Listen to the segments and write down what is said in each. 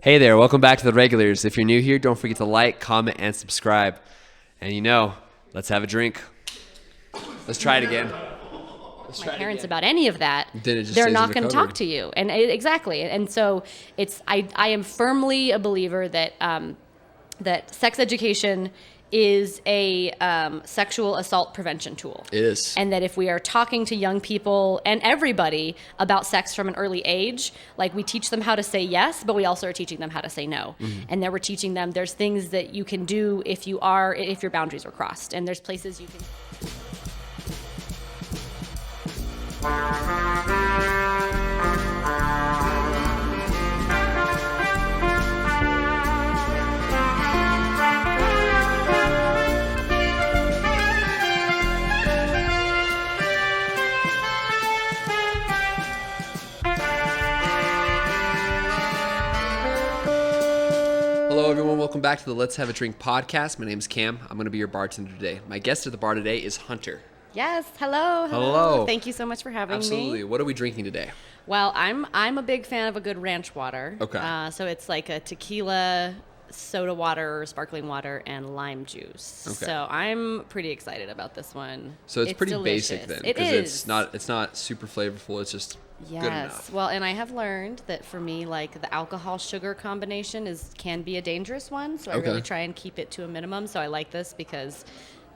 Hey there, welcome back to the regulars. If you're new here, don't forget to like, comment, and subscribe. And let's have a drink. Let's try it again. My parents about any of that, they're not going to talk to you. And exactly. And so I am firmly a believer that that sex education is a sexual assault prevention tool. It is. And that if we are talking to young people and everybody about sex from an early age, like we teach them how to say yes, but we also are teaching them how to say no. Mm-hmm. And then we're teaching them there's things that you can do if your boundaries are crossed. And there's places you can... Hello, everyone. Welcome back to the Let's Have a Drink podcast. My name is Cam. I'm going to be your bartender today. My guest at the bar today is Hunter. Yes. Hello. Hello. Thank you so much for having me. Absolutely. What are we drinking today? Well, I'm a big fan of a good ranch water. Okay. So it's like a tequila, soda water, sparkling water, and lime juice. Okay. So I'm pretty excited about this one. So it's pretty delicious. Basic then. It is. It's not super flavorful. It's just good enough. Well, and I have learned that for me, like the alcohol sugar combination can be a dangerous one. So I really try and keep it to a minimum. So I like this because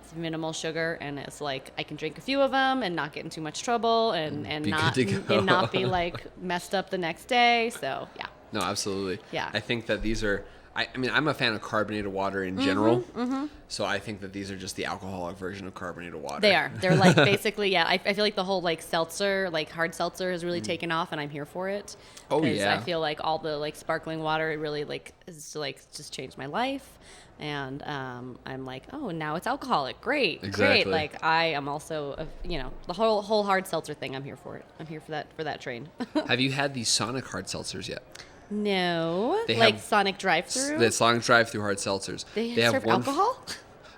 it's minimal sugar, and it's like I can drink a few of them and not get in too much trouble and not be like messed up the next day. So yeah. No, absolutely. Yeah. I think that these are. I'm a fan of carbonated water in general. Mm-hmm. So I think that these are just the alcoholic version of carbonated water. They are. They're like basically, yeah. I feel like the whole like seltzer, like hard seltzer, has really taken off, and I'm here for it. Oh yeah. I feel like all the like sparkling water, it really has just changed my life, and I'm like, oh, now it's alcoholic. Great. Like I am also, the whole hard seltzer thing. I'm here for it. I'm here for that train. Have you had these Sonic hard seltzers yet? No, like Sonic drive-through. The Sonic drive-through hard seltzers. They serve alcohol?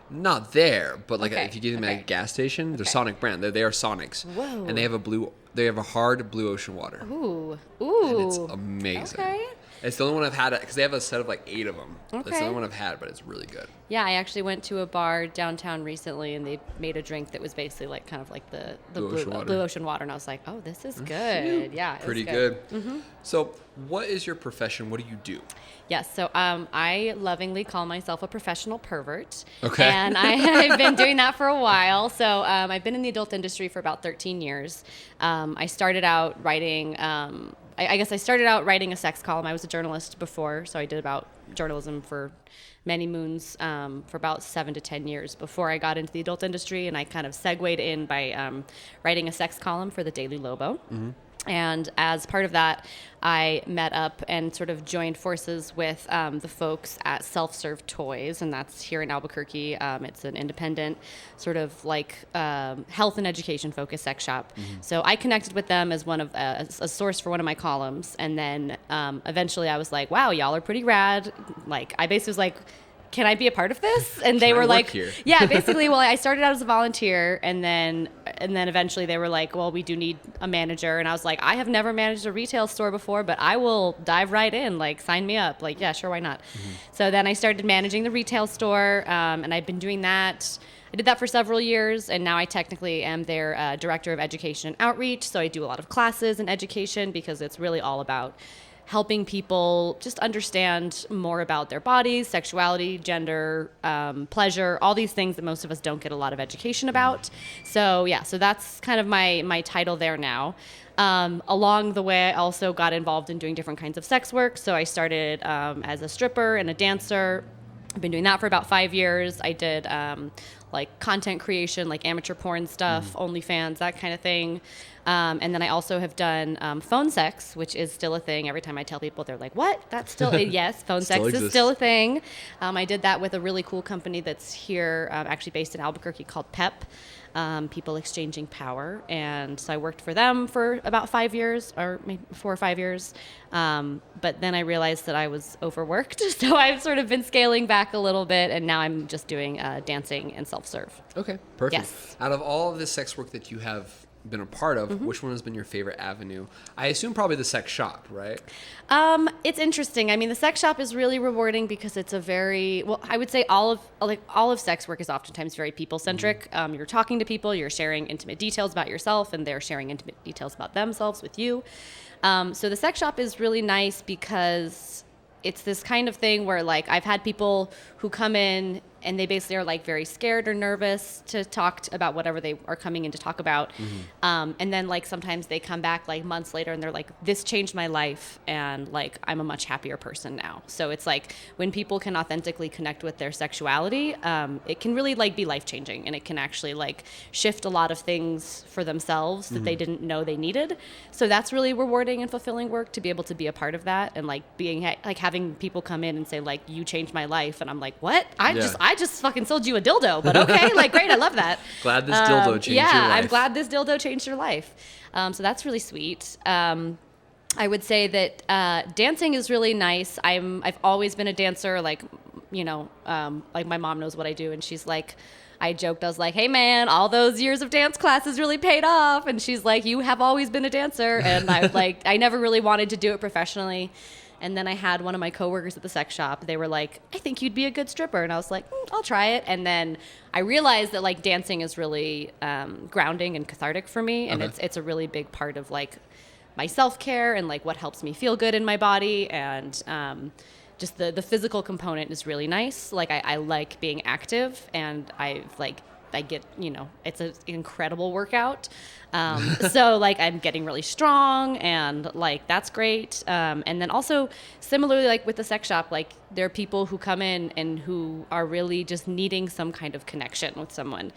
Not there, but like if you get them at a gas station, they're Sonic brand. They are Sonics. Whoa. And they have a hard blue ocean water. Ooh. And it's amazing. Okay. It's the only one I've had because they have a set of like 8 of them. Okay. It's the only one I've had, but it's really good. Yeah, I actually went to a bar downtown recently, and they made a drink that was basically like kind of like the blue ocean water, and I was like, oh, this is good. Yeah, pretty good. Mm-hmm. So, what is your profession? What do you do? Yes, so I lovingly call myself a professional pervert. Okay. And I've been doing that for a while. So I've been in the adult industry for about 13 years. I started out writing. I guess I started out writing a sex column. I was a journalist before, so I did about journalism for many moons for about 7 to 10 years before I got into the adult industry, and I kind of segued in by writing a sex column for the Daily Lobo. Mm-hmm. And as part of that, I met up and sort of joined forces with the folks at Self-Serve Toys, and that's here in Albuquerque. It's an independent sort of like health and education focused sex shop. Mm-hmm. So I connected with them as one of a source for one of my columns, and then eventually I was like, wow, y'all are pretty rad. Like I basically was like, can I be a part of this? And they were like, yeah, basically, well, I started out as a volunteer, and then eventually they were like, well, we do need a manager. And I was like, I have never managed a retail store before, but I will dive right in, like, sign me up. Like, yeah, sure, why not? Mm-hmm. So then I started managing the retail store, and I've been doing that. I did that for several years, and now I technically am their director of education and outreach. So I do a lot of classes in education because it's really all about helping people just understand more about their bodies, sexuality, gender, pleasure, all these things that most of us don't get a lot of education about. So yeah, so that's kind of my title there now. Along the way, I also got involved in doing different kinds of sex work. So I started as a stripper and a dancer. I've been doing that for about 5 years. I did like content creation, like amateur porn stuff, OnlyFans, that kind of thing. And then I also have done phone sex, which is still a thing. Every time I tell people, they're like, what? That's still, yes, phone sex is still a thing. I did that with a really cool company that's here, actually based in Albuquerque called PEP, People Exchanging Power. And so I worked for them for about 5 years, or maybe 4 or 5 years. But then I realized that I was overworked. So I've sort of been scaling back a little bit, and now I'm just doing dancing and self-serve. Okay, perfect. Yes. Out of all of the sex work that you have been a part of, which one has been your favorite avenue? I assume probably the sex shop, right? It's interesting. I mean, the sex shop is really rewarding because it's a very, well, I would say all of sex work is oftentimes very people centric. You're talking to people, you're sharing intimate details about yourself, and they're sharing intimate details about themselves with you. So the sex shop is really nice because it's this kind of thing where like I've had people who come in and they basically are like very scared or nervous to talk about whatever they are coming in to talk about. And then like sometimes they come back like months later and they're like, this changed my life and like I'm a much happier person now. So it's like when people can authentically connect with their sexuality, it can really like be life changing, and it can actually like shift a lot of things for themselves that they didn't know they needed. So that's really rewarding and fulfilling work to be able to be a part of that, and like being like having people come in and say like, you changed my life, and I'm like, what? I just fucking sold you a dildo, but okay, like great, I love that. Glad this dildo changed your life. Yeah, I'm glad this dildo changed your life. So that's really sweet. I would say that dancing is really nice. I've always been a dancer, like, you know, like my mom knows what I do, and she's like, I joked, I was like, hey man, all those years of dance classes really paid off, and she's like, you have always been a dancer, and I never really wanted to do it professionally. And then I had one of my coworkers at the sex shop. They were like, I think you'd be a good stripper. And I was like, I'll try it. And then I realized that like dancing is really grounding and cathartic for me. And it's a really big part of like my self-care and like what helps me feel good in my body. And just the physical component is really nice. Like I like being active, and I get, you know, it's an incredible workout. So like I'm getting really strong, and like that's great. And then also similarly, like with the sex shop, like there are people who come in and who are really just needing some kind of connection with someone.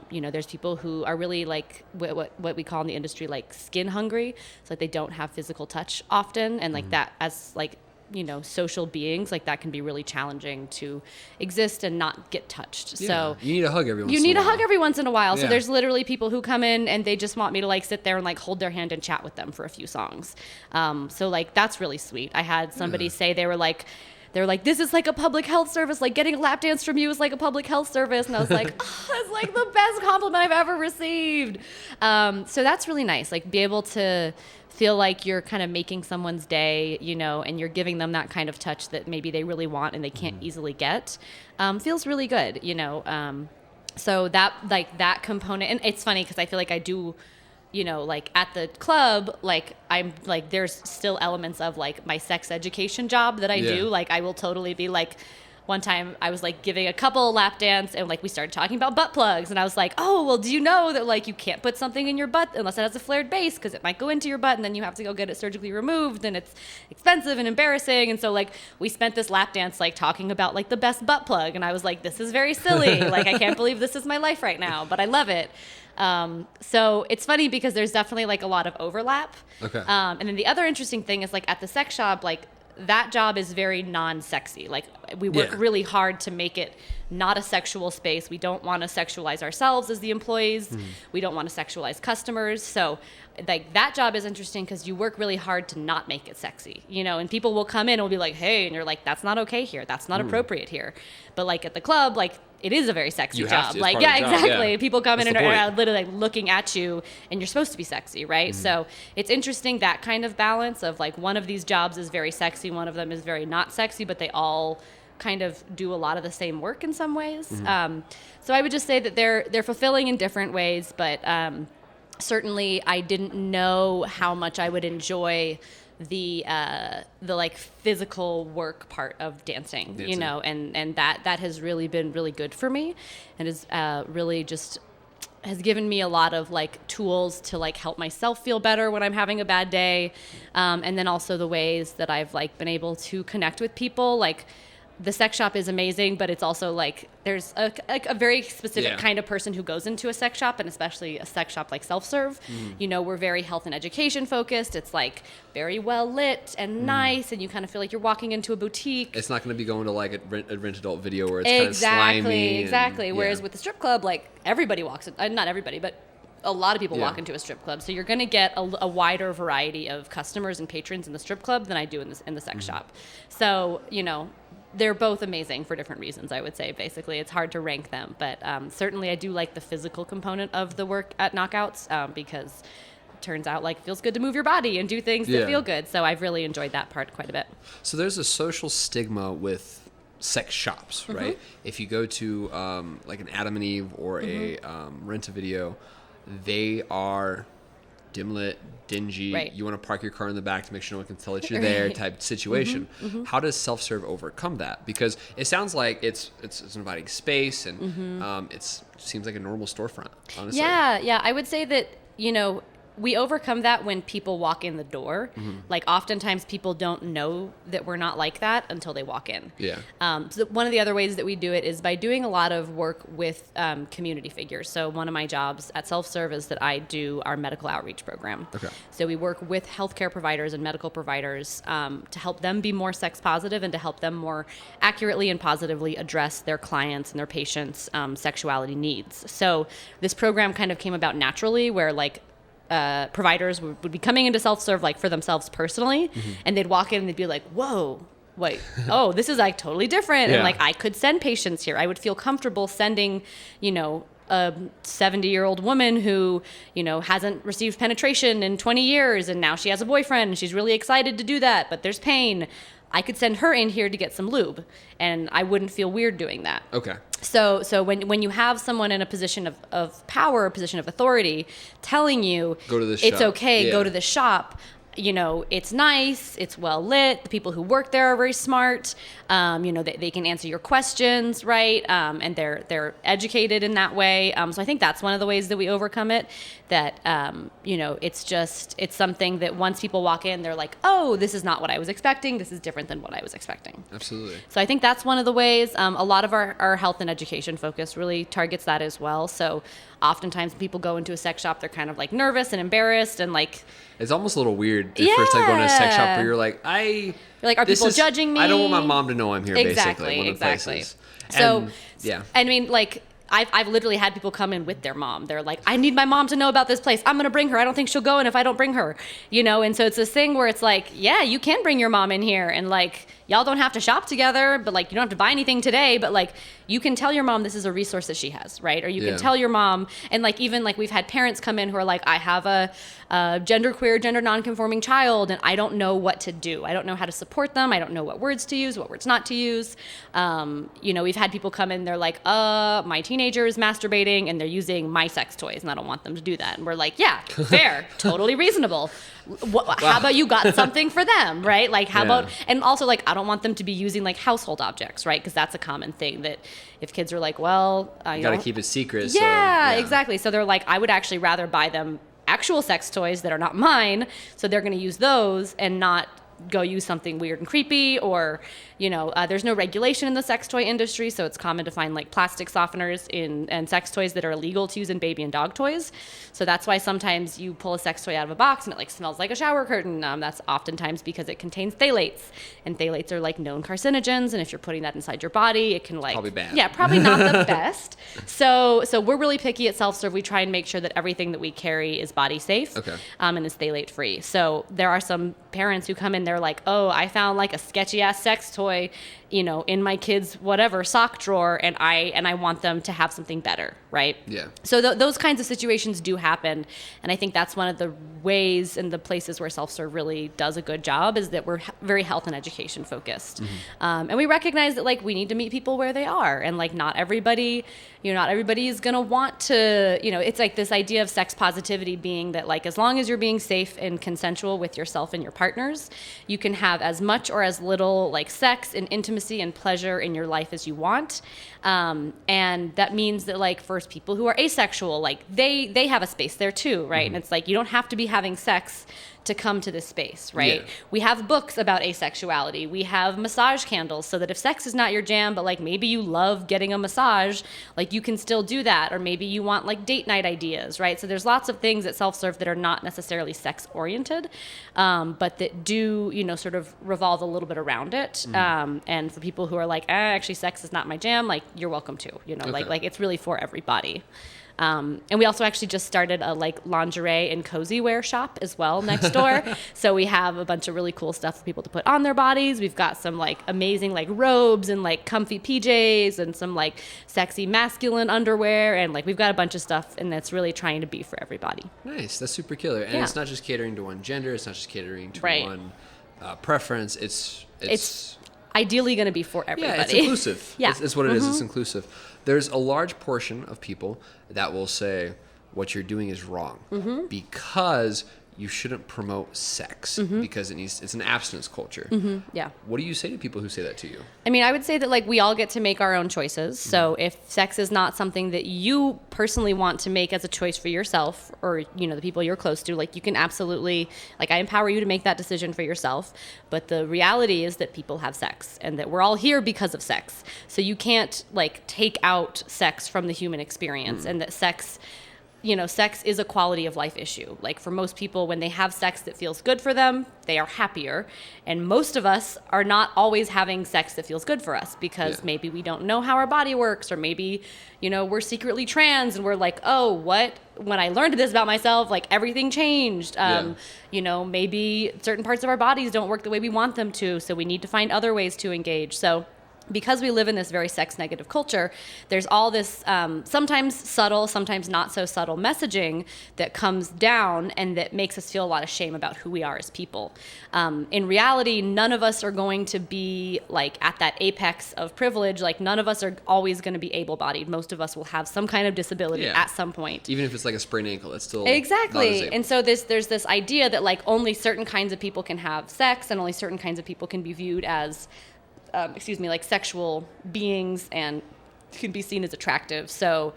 You know, there's people who are really like what we call in the industry like skin hungry. So like they don't have physical touch often, and like that as like, you know, social beings, like that can be really challenging to exist and not get touched. Yeah. So you need a hug every once in a while. You need a hug every once in a while. Yeah. So there's literally people who come in and they just want me to like sit there and like hold their hand and chat with them for a few songs. So like that's really sweet. I had somebody say they were like, this is like a public health service. Like getting a lap dance from you is like a public health service. And I was like, oh, that's like the best compliment I've ever received. So that's really nice. Like be able to feel like you're kind of making someone's day, you know, and you're giving them that kind of touch that maybe they really want and they can't easily get, feels really good, you know. So that like that component, and it's funny because I feel like I do, you know, like at the club, like I'm like, there's still elements of like my sex education job that I do. Like I will totally be like, one time I was like giving a couple lap dance, and like we started talking about butt plugs, and I was like, oh, well, do you know that like you can't put something in your butt unless it has a flared base, because it might go into your butt and then you have to go get it surgically removed, and it's expensive and embarrassing. And so like we spent this lap dance like talking about like the best butt plug, and I was like, this is very silly. Like I can't believe this is my life right now, but I love it. So it's funny because there's definitely like a lot of overlap. Okay. And then the other interesting thing is like at the sex shop, like that job is very non-sexy. Like we work really hard to make it not a sexual space. We don't want to sexualize ourselves as the employees. We don't want to sexualize customers. So like that job is interesting because you work really hard to not make it sexy, you know, and people will come in and will be like, hey, and you're like, that's not okay here. That's not appropriate here. But like at the club, like it is a very sexy job. Like, yeah, exactly. Yeah. People come in and are literally like looking at you, and you're supposed to be sexy, right? So it's interesting that kind of balance of like one of these jobs is very sexy, one of them is very not sexy, but they all kind of do a lot of the same work in some ways. So I would just say that they're fulfilling in different ways, but certainly I didn't know how much I would enjoy the like physical work part of dancing, you know, and that has really been really good for me, and is really just has given me a lot of like tools to like help myself feel better when I'm having a bad day, and then also the ways that I've like been able to connect with people. Like the sex shop is amazing, but it's also like there's a very specific kind of person who goes into a sex shop, and especially a sex shop like self-serve. You know, we're very health and education focused. It's like very well lit and nice, and you kind of feel like you're walking into a boutique. It's not going to be going to like a rent adult video where it's kind of slimy. Exactly. Whereas with the strip club, like everybody walks in, not everybody, but a lot of people walk into a strip club. So you're going to get a wider variety of customers and patrons in the strip club than I do in the sex shop. So, you know, they're both amazing for different reasons, I would say. Basically, it's hard to rank them, but certainly I do like the physical component of the work at Knockouts because it turns out like it feels good to move your body and do things that feel good. So I've really enjoyed that part quite a bit. So there's a social stigma with sex shops, right? If you go to like an Adam and Eve or a Rent-A-Video, they are dim lit, dingy. Right. You want to park your car in the back to make sure no one can tell that you're there type situation. How does self-serve overcome that? Because it sounds like it's inviting space and it seems like a normal storefront, honestly. Yeah. I would say that, we overcome that when people walk in the door. Like oftentimes people don't know that we're not like that until they walk in. Yeah. So one of the other ways that we do it is by doing a lot of work with community figures. So one of my jobs at Self-Serve is that I do our medical outreach program. Okay. So we work with healthcare providers and medical providers to help them be more sex positive and to help them more accurately and positively address their clients and their patients' sexuality needs. So this program kind of came about naturally where like providers would be coming into self-serve like for themselves personally, and they'd walk in and they'd be like, whoa, wait, oh, this is like totally different. And like, I could send patients here. I would feel comfortable sending, a 70-year-old woman who, hasn't received penetration in 20 years and now she has a boyfriend and she's really excited to do that, but there's pain. I could send her in here to get some lube and I wouldn't feel weird doing that. Okay. So when you have someone in a position of power, a position of authority, telling you go to this it's shop. okay, go to the shop, it's nice, it's well lit, the people who work there are very smart, they can answer your questions, right? And they're educated in that way. So I think that's one of the ways that we overcome it, that, it's something that once people walk in, they're like, oh, this is not what I was expecting. This is different than what I was expecting. Absolutely. So I think that's one of the ways. A lot of our health and education focus really targets that as well. So oftentimes when people go into a sex shop, they're kind of like nervous and embarrassed and like, it's almost a little weird the first time going to a sex shop where you're like, are people judging me? I don't want my mom to know I'm here, basically. Exactly. So, I mean, like, I've literally had people come in with their mom. They're like, I need my mom to know about this place. I'm going to bring her. I don't think she'll go in if I don't bring her. And so it's this thing where it's like, yeah, you can bring your mom in here and like, y'all don't have to shop together, but like, you don't have to buy anything today, but like, you can tell your mom this is a resource that she has, right? Or you can tell your mom, and like, even like we've had parents come in who are like, I have a genderqueer, gender nonconforming child, and I don't know what to do. I don't know how to support them. I don't know what words to use, what words not to use. We've had people come in, they're like, my teenager is masturbating and they're using my sex toys and I don't want them to do that. And we're like, yeah, fair, totally reasonable. How about you got something for them, right? Like, how about, and also like, I don't want them to be using like household objects, right? Because that's a common thing that if kids are like, well, you gotta keep it secret. Yeah, exactly. So they're like, I would actually rather buy them actual sex toys that are not mine. So they're going to use those and not go use something weird and creepy, or there's no regulation in the sex toy industry, so it's common to find like plastic softeners and sex toys that are illegal to use in baby and dog toys. So that's why sometimes you pull a sex toy out of a box and it like smells like a shower curtain. That's oftentimes because it contains phthalates, and phthalates are like known carcinogens, and if you're putting that inside your body, it can like probably bad. Yeah, probably not the best. So we're really picky at Self-Serve. We try and make sure that everything that we carry is body safe, and is phthalate free. So there are some parents who come in, they're like, oh, I found like a sketchy ass sex toy, in my kid's whatever sock drawer, and I want them to have something better, right? Yeah. So those kinds of situations do happen, and I think that's one of the ways and the places where Self-Serve really does a good job, is that we're very health and education focused, and we recognize that like we need to meet people where they are, and like not everybody is gonna want to, it's like this idea of sex positivity being that like as long as you're being safe and consensual with yourself and your partners, you can have as much or as little like sex and intimacy and pleasure in your life as you want, and that means that like for people who are asexual, like they have a space there too, right? And it's like you don't have to be having sex to come to this space, right? Yeah. We have books about asexuality. We have massage candles, so that if sex is not your jam, but like maybe you love getting a massage, like you can still do that. Or maybe you want like date night ideas, right? So there's lots of things at Self-Serve that are not necessarily sex oriented, but that do, sort of revolve a little bit around it. And for people who are like, actually sex is not my jam, like you're welcome to, like it's really for everybody. And we also actually just started a like lingerie and cozy wear shop as well next door. So we have a bunch of really cool stuff for people to put on their bodies. We've got some like amazing like robes and like comfy PJs and some like sexy masculine underwear. And like we've got a bunch of stuff, and that's really trying to be for everybody. Nice. That's super killer. And it's not just catering to one gender. It's not just catering to one preference. It's ideally going to be for everybody. Yeah, it's inclusive. Yeah. It's what it is. It's inclusive. There's a large portion of people that will say what you're doing is wrong because you shouldn't promote sex because it's an abstinence culture. Yeah. What do you say to people who say that to you? I mean, I would say that like we all get to make our own choices. So if sex is not something that you personally want to make as a choice for yourself, or you know the people you're close to, like you can absolutely, like I empower you to make that decision for yourself. But the reality is that people have sex, and that we're all here because of sex. So you can't like take out sex from the human experience, and that sex is a quality of life issue. Like for most people, when they have sex that feels good for them, they are happier. And most of us are not always having sex that feels good for us because maybe we don't know how our body works, or maybe, we're secretly trans and we're like, oh, what? When I learned this about myself, like everything changed. Maybe certain parts of our bodies don't work the way we want them to. So we need to find other ways to engage. So because we live in this very sex negative culture, there's all this sometimes subtle, sometimes not so subtle messaging that comes down and that makes us feel a lot of shame about who we are as people. In reality, none of us are going to be like at that apex of privilege. Like none of us are always going to be able-bodied. Most of us will have some kind of disability at some point. Even if it's like a sprained ankle, that's still exactly. And so there's this idea that like only certain kinds of people can have sex, and only certain kinds of people can be viewed as like sexual beings and can be seen as attractive. So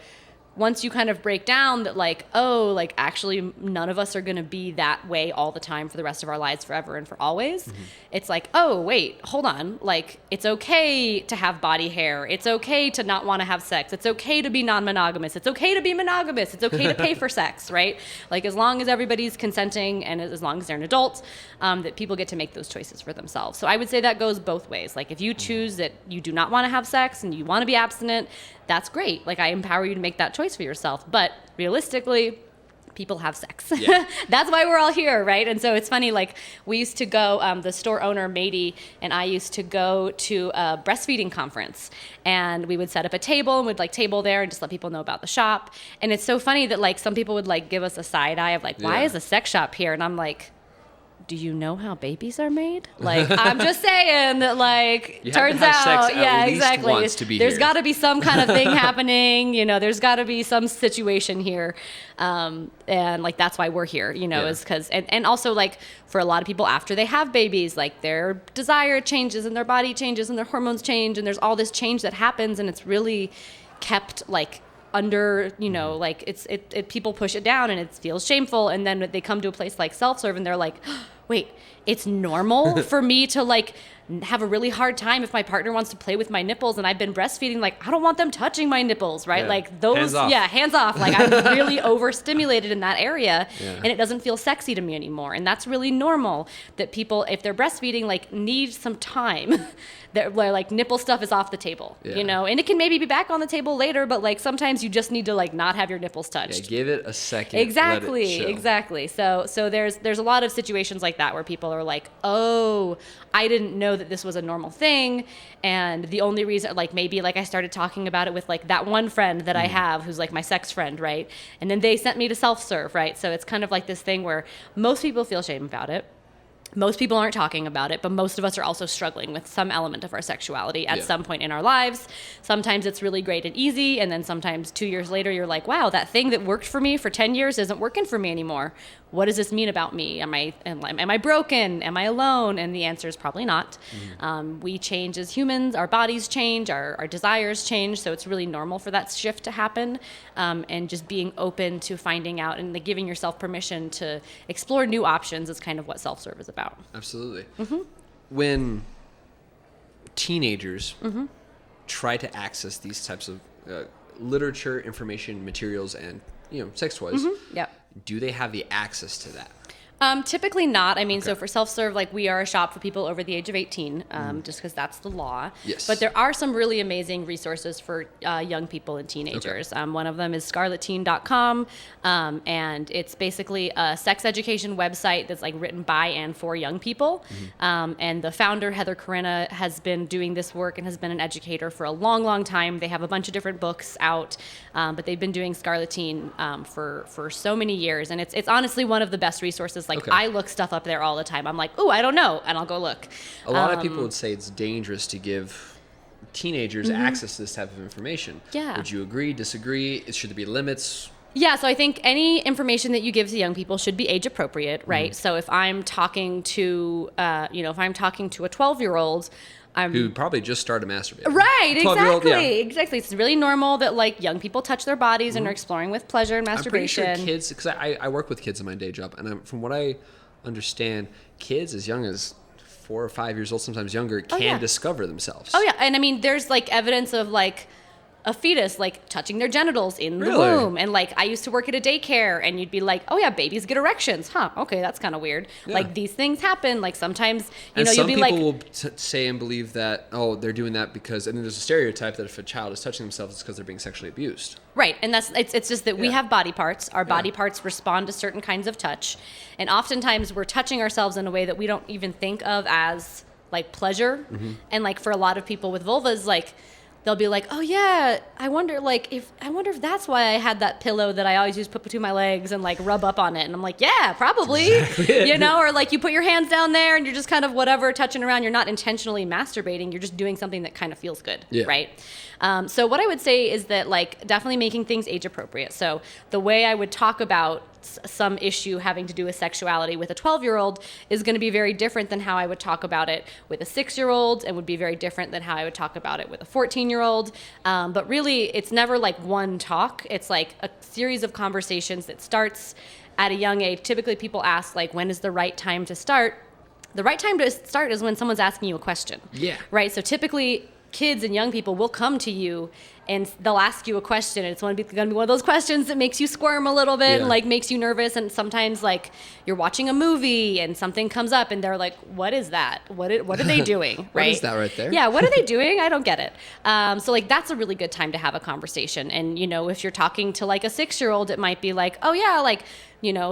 once you kind of break down that like, oh, like actually none of us are going to be that way all the time for the rest of our lives forever and for always, it's like, oh, wait, hold on. Like it's okay to have body hair. It's okay to not want to have sex. It's okay to be non-monogamous. It's okay to be monogamous. It's okay to pay for sex, right? Like as long as everybody's consenting and as long as they're an adult, that people get to make those choices for themselves. So I would say that goes both ways. Like if you choose that you do not want to have sex and you want to be abstinent, that's great. Like I empower you to make that choice for yourself. But realistically, people have sex. Yeah. That's why we're all here, right? And so it's funny, like we used to go, the store owner, Mady, and I used to go to a breastfeeding conference, and we would set up a table and we'd like table there and just let people know about the shop. And it's so funny that like some people would like give us a side eye of like, why is a sex shop here? And I'm like, do you know how babies are made? Like, I'm just saying that, like, you turns have to have out, sex at least once to be there's here. got to be some kind of thing happening, there's got to be some situation here. And, like, that's why we're here, is because, and also, like, for a lot of people after they have babies, like, their desire changes and their body changes and their hormones change, and there's all this change that happens, and it's really kept, like, under, like, people push it down and it feels shameful, and then they come to a place like self-serve and they're like, wait, it's normal for me to like have a really hard time if my partner wants to play with my nipples and I've been breastfeeding, like I don't want them touching my nipples, right? Like those, hands off. Like I'm really overstimulated in that area and it doesn't feel sexy to me anymore. And that's really normal that people, if they're breastfeeding, like need some time that where like nipple stuff is off the table, and it can maybe be back on the table later, but like sometimes you just need to like not have your nipples touched. Yeah, give it a second. Exactly. So there's a lot of situations like that where people are like, oh, I didn't know that this was a normal thing. And the only reason, like maybe like I started talking about it with like that one friend that I have who's like my sex friend, right? And then they sent me to self-serve, right? So it's kind of like this thing where most people feel shame about it. Most people aren't talking about it, but most of us are also struggling with some element of our sexuality at some point in our lives. Sometimes it's really great and easy, and then sometimes 2 years later, you're like, wow, that thing that worked for me for 10 years isn't working for me anymore. What does this mean about me? Am I broken? Am I alone? And the answer is probably not. We change as humans. Our bodies change. Our desires change. So it's really normal for that shift to happen. And just being open to finding out and giving yourself permission to explore new options is kind of what self-serve is about. Absolutely. When teenagers try to access these types of literature, information, materials, and sex toys, do they have the access to that? Typically not. I mean, so for self-serve, like we are a shop for people over the age of 18, just because that's the law. Yes. But there are some really amazing resources for young people and teenagers. One of them is scarletteen.com, and it's basically a sex education website that's like written by and for young people. And the founder, Heather Corinna, has been doing this work and has been an educator for a long, long time. They have a bunch of different books out, but they've been doing Scarletteen for so many years, and it's honestly one of the best resources. Like I look stuff up there all the time. I'm like, oh, I don't know, and I'll go look. A lot of people would say it's dangerous to give teenagers access to this type of information. Yeah. Would you agree, disagree? Should there be limits? Yeah, so I think any information that you give to young people should be age appropriate, right? So if I'm talking to, if I'm talking to a 12-year-old, who probably just started masturbating. Right, exactly. Yeah. Exactly. It's really normal that like young people touch their bodies and are exploring with pleasure and masturbation. I'm pretty sure kids, because I work with kids in my day job, and from what I understand, kids as young as 4 or 5 years old, sometimes younger, can discover themselves. Oh yeah, and I mean, there's like evidence of like a fetus like touching their genitals in the Really? womb. And like I used to work at a daycare, and you'd be like, oh yeah, babies get erections. Huh, okay, that's kind of weird. Yeah. Like these things happen. Like sometimes, and you'll be like, some people will say and believe that, they're doing that because, and then there's a stereotype that if a child is touching themselves, it's because they're being sexually abused. right. And it's just that we have body parts. Our body parts respond to certain kinds of touch. And oftentimes we're touching ourselves in a way that we don't even think of as like pleasure. And like for a lot of people with vulvas, like they'll be like, oh yeah, I wonder if that's why I had that pillow that I always used to put between my legs and like rub up on it. And I'm like, yeah, probably, or like you put your hands down there and you're just kind of whatever touching around. You're not intentionally masturbating. You're just doing something that kind of feels good, right? So what I would say is that like definitely making things age appropriate. So the way I would talk about some issue having to do with sexuality with a 12-year-old is going to be very different than how I would talk about it with a 6-year-old, and would be very different than how I would talk about it with a 14-year-old. But really, it's never like one talk. It's like a series of conversations that starts at a young age. Typically, people ask, like, when is the right time to start? The right time to start is when someone's asking you a question. Yeah. Right? So typically, kids and young people will come to you and they'll ask you a question, and it's going to be one of those questions that makes you squirm a little bit and like makes you nervous. And sometimes like you're watching a movie and something comes up and they're like, what is that? What are they doing? Right? What is that right there? Yeah, what are they doing? I don't get it. So like that's a really good time to have a conversation. And if you're talking to like a 6-year-old, it might be like, oh yeah, like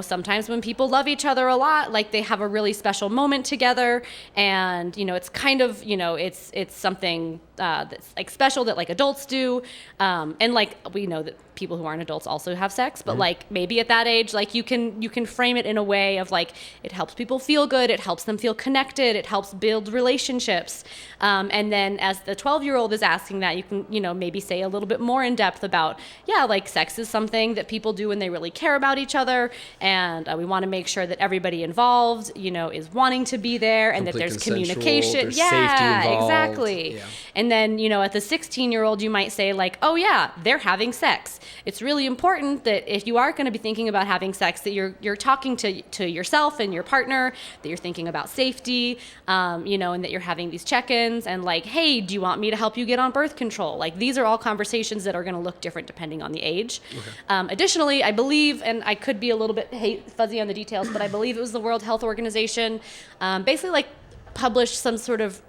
sometimes when people love each other a lot, like they have a really special moment together, and it's kind of it's something that's like special that like adults do, and like we know that people who aren't adults also have sex, but like maybe at that age, like you can frame it in a way of like it helps people feel good, it helps them feel connected, it helps build relationships, and then as the 12-year-old is asking that, you can maybe say a little bit more in depth about like sex is something that people do when they really care about each other, and we want to make sure that everybody involved is wanting to be there, and that there's communication, there's safety involved. Exactly. And then at the 16-year-old you might say like, oh yeah, they're having sex. It's really important that if you are going to be thinking about having sex, that you're talking to yourself and your partner, that you're thinking about safety, and that you're having these check-ins, and like, hey, do you want me to help you get on birth control? Like these are all conversations that are going to look different depending on the age. Additionally, I believe, and I could be a little bit fuzzy on the details, but I believe it was the World Health Organization basically like published some sort of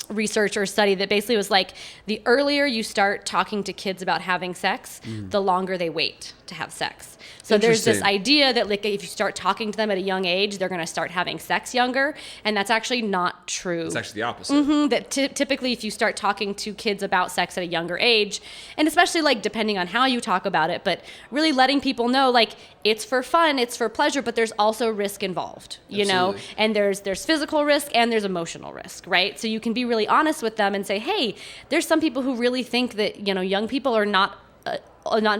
research or study that basically was like, the earlier you start talking to kids about having sex, the longer they wait to have sex. So there's this idea that like if you start talking to them at a young age, they're going to start having sex younger, and that's actually not true. It's actually the opposite. That typically if you start talking to kids about sex at a younger age, and especially like depending on how you talk about it, but really letting people know like it's for fun, it's for pleasure, but there's also risk involved, and there's physical risk and there's emotional risk, right? So you can be really honest with them and say, hey, there's some people who really think that young people are not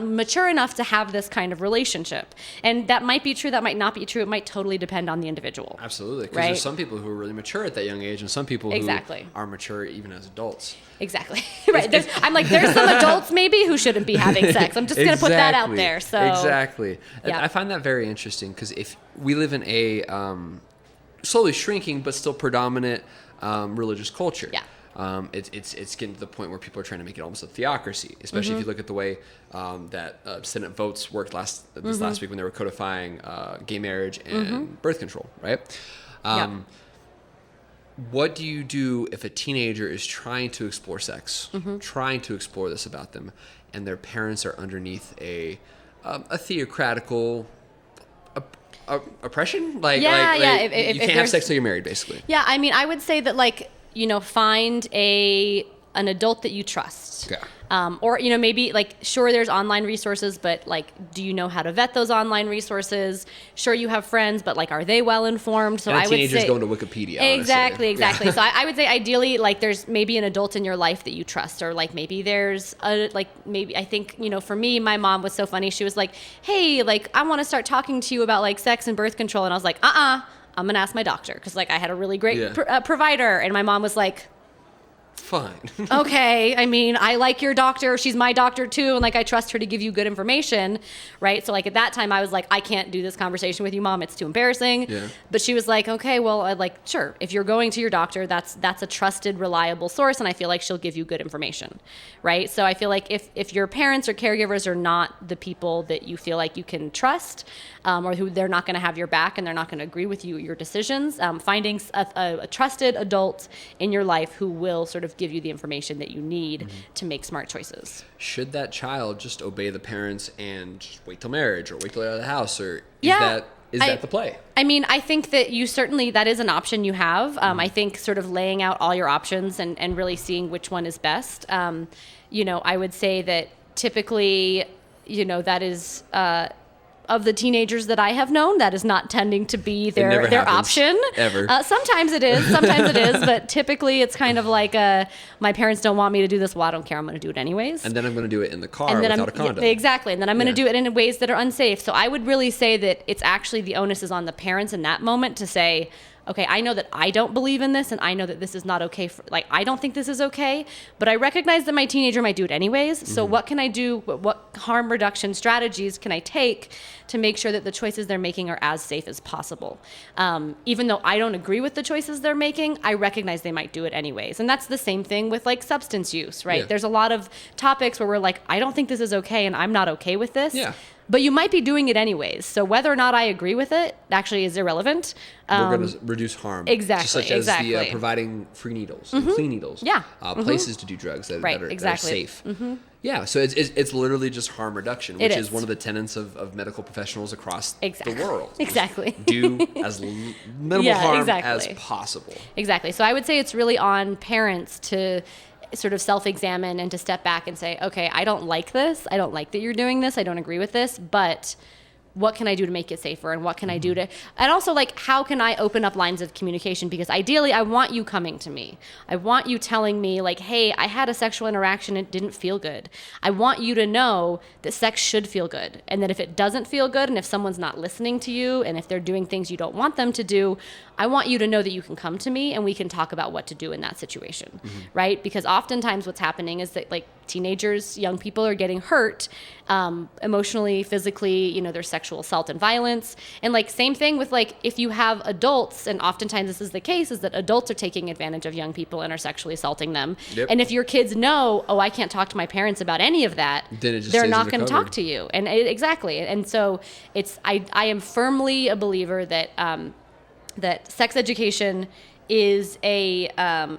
mature enough to have this kind of relationship, and that might be true, that might not be true. It might totally depend on the individual. Absolutely, because there's some people who are really mature at that young age, and some people who are mature even as adults. Exactly. Right. There's some adults maybe who shouldn't be having sex. I'm just going to put that out there. So exactly. I find that very interesting, because if we live in a slowly shrinking but still predominant religious culture. It's getting to the point where people are trying to make it almost a theocracy, especially if you look at the way that Senate votes worked last week when they were codifying gay marriage and birth control, right? What do you do if a teenager is trying to explore sex, trying to explore this about them, and their parents are underneath a theocratical oppression? If you can't have sex till you're married, basically. Yeah, I mean, I would say that, like, you know, find an adult that you trust. Yeah. Or, you know, maybe, like, sure, there's online resources, but, like, do you know how to vet those online resources? Sure, you have friends, but, like, are they well informed? So and I would say teenagers going to Wikipedia. Exactly. Yeah. So I would say ideally, like, there's maybe an adult in your life that you trust, or, like, maybe there's maybe I think, you know, for me, my mom was so funny. She was like, hey, like, I want to start talking to you about, like, sex and birth control, and I was like, I'm gonna ask my doctor, because, like, I had a really great provider, and my mom was like, fine. Okay, I mean, I like your doctor. She's my doctor too, and, like, I trust her to give you good information, right? So, like, at that time, I was like, I can't do this conversation with you, Mom. It's too embarrassing. Yeah. But she was like, okay, well, sure. If you're going to your doctor, that's a trusted, reliable source, and I feel like she'll give you good information, right? So I feel like if your parents or caregivers are not the people that you feel like you can trust, or who they're not going to have your back and they're not going to agree with your decisions, finding a trusted adult in your life who will sort of give you the information that you need to make smart choices. Should that child just obey the parents and just wait till marriage, or wait till they're out of the house, or is that the play? I mean, I think that that is an option you have. I think sort of laying out all your options and really seeing which one is best. You know, I would say that typically, you know, that is of the teenagers that I have known, that is not tending to be their option. Ever. Sometimes it is, but typically it's kind of like, my parents don't want me to do this. Well, I don't care. I'm going to do it anyways. And then I'm going to do it in the car without a condom. Exactly. And then I'm going to do it in ways that are unsafe. So I would really say that it's actually, the onus is on the parents in that moment to say, okay, I know that I don't believe in this, and I know that this is not okay. I don't think this is okay, but I recognize that my teenager might do it anyways. So what can I do? What harm reduction strategies can I take to make sure that the choices they're making are as safe as possible? Even though I don't agree with the choices they're making, I recognize they might do it anyways. And that's the same thing with, like, substance use, right? Yeah. There's a lot of topics where we're like, I don't think this is okay, and I'm not okay with this. Yeah. But you might be doing it anyways. So whether or not I agree with it actually is irrelevant. We're going to reduce harm. Exactly. Such as the providing free needles, and clean needles. Yeah. Places to do drugs that are safe. Yeah. So it's literally just harm reduction, which is one of the tenets of medical professionals across the world. Exactly. Do as minimal harm as possible. Exactly. So I would say it's really on parents to sort of self-examine and to step back and say, okay, I don't like this. I don't like that you're doing this. I don't agree with this, but what can I do to make it safer? And what can I do to, and also, like, how can I open up lines of communication? Because ideally I want you coming to me. I want you telling me, like, hey, I had a sexual interaction. It didn't feel good. I want you to know that sex should feel good. And that if it doesn't feel good, and if someone's not listening to you, and if they're doing things you don't want them to do, I want you to know that you can come to me and we can talk about what to do in that situation, right? Because oftentimes what's happening is that, like, teenagers, young people are getting hurt emotionally, physically, you know, there's sexual assault and violence. And, like, same thing with, like, if you have adults, and oftentimes this is the case, is that adults are taking advantage of young people and are sexually assaulting them. Yep. And if your kids know, oh, I can't talk to my parents about any of that, they're not going to talk to you. And exactly. And so I am firmly a believer that that sex education is a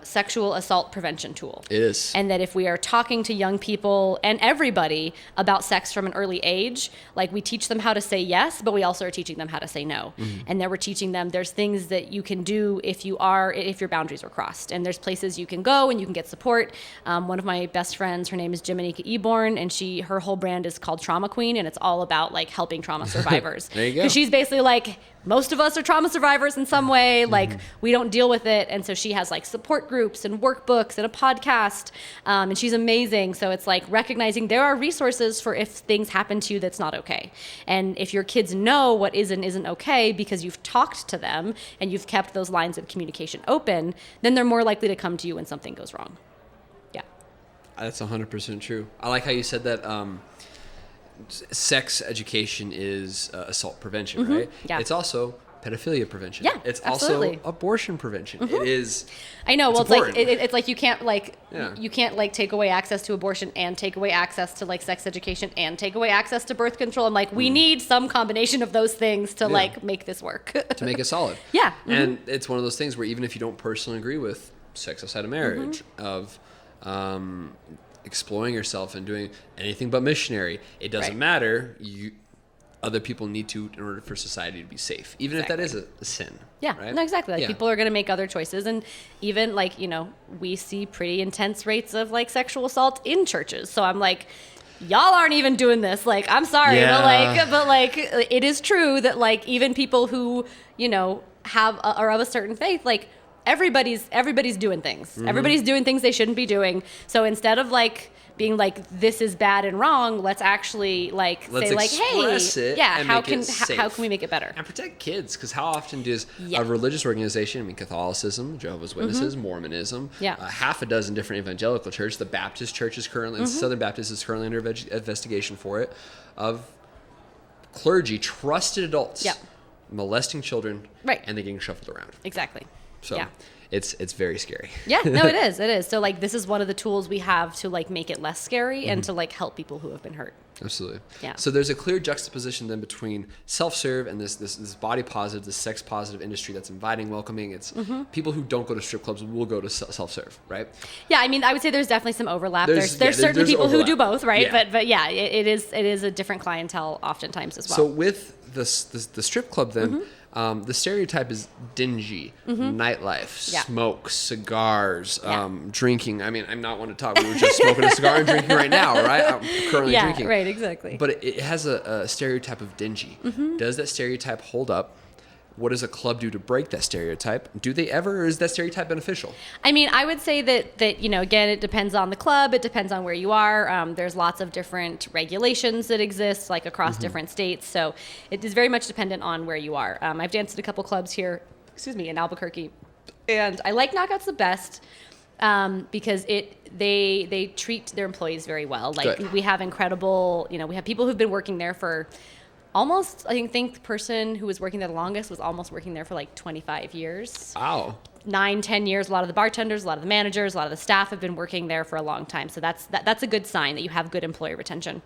sexual assault prevention tool. It is. And that if we are talking to young people and everybody about sex from an early age, like, we teach them how to say yes, but we also are teaching them how to say no. And then we're teaching them there's things that you can do if your boundaries are crossed. And there's places you can go and you can get support. One of my best friends, her name is Jiminica Eborn, and her whole brand is called Trauma Queen, and it's all about, like, helping trauma survivors. There you go. Because she's basically like, most of us are trauma survivors in some way. Like, we don't deal with it. And so she has, like, support groups and workbooks and a podcast. And she's amazing. So it's like recognizing there are resources for if things happen to you that's not okay. And if your kids know what is and isn't okay because you've talked to them and you've kept those lines of communication open, then they're more likely to come to you when something goes wrong. Yeah. That's 100% true. I like how you said that sex education is assault prevention, right? Yeah. It's also pedophilia prevention. Yeah, It's absolutely. also abortion prevention. It is. I know. Well, important. it's like you can't Yeah. you can't like take away access to abortion and take away access to like sex education and take away access to birth control. I'm like, we need some combination of those things to like make this work. To make it solid. Yeah. And it's one of those things where even if you don't personally agree with sex outside of marriage, of exploring yourself and doing anything but missionary, it doesn't matter. Other people need to in order for society to be safe, even if that is a sin. Yeah, right? no, exactly. Like people are going to make other choices. And even like, we see pretty intense rates of like sexual assault in churches. So I'm like, y'all aren't even doing this. Like, I'm sorry, but like it is true that like even people who, are of a certain faith, like everybody's doing things. Everybody's doing things they shouldn't be doing. So instead of like being like, this is bad and wrong, let's actually like say like, hey, how can we make it better and protect kids? Because how often does a religious organization, Catholicism, Jehovah's Witnesses, Mormonism, half a dozen different evangelical churches, the Baptist Church is currently, Southern Baptist is currently under investigation for it, of clergy, trusted adults, molesting children, and they getting shuffled around. Exactly. So it's very scary. Yeah, no, it is. So like this is one of the tools we have to like make it less scary and to like help people who have been hurt. Absolutely. Yeah. So there's a clear juxtaposition then between self-serve and this body positive, this sex positive industry that's inviting, welcoming. It's people who don't go to strip clubs will go to self-serve, right? Yeah, I mean, I would say there's definitely some overlap. There's certain people overlap. Who do both, right? Yeah. But yeah, it is a different clientele oftentimes as well. So with the strip club then, the stereotype is dingy, nightlife, smoke, cigars, drinking. I mean, I'm not one to talk. We were just smoking a cigar and drinking right now, right? I'm currently drinking. Yeah, right, exactly. But it has a stereotype of dingy. Does that stereotype hold up? What does a club do to break that stereotype? Do they ever, or is that stereotype beneficial? I mean, I would say that again, it depends on the club. It depends on where you are. There's lots of different regulations that exist, like across different states. So it is very much dependent on where you are. I've danced at a couple clubs here, in Albuquerque, and I like Knockouts the best because they treat their employees very well. Like we have incredible, we have people who've been working there for almost, I think the person who was working there the longest was almost working there for like 25 years. Wow. 9-10 years. A lot of the bartenders, a lot of the managers, a lot of the staff have been working there for a long time. So that's a good sign that you have good employee retention.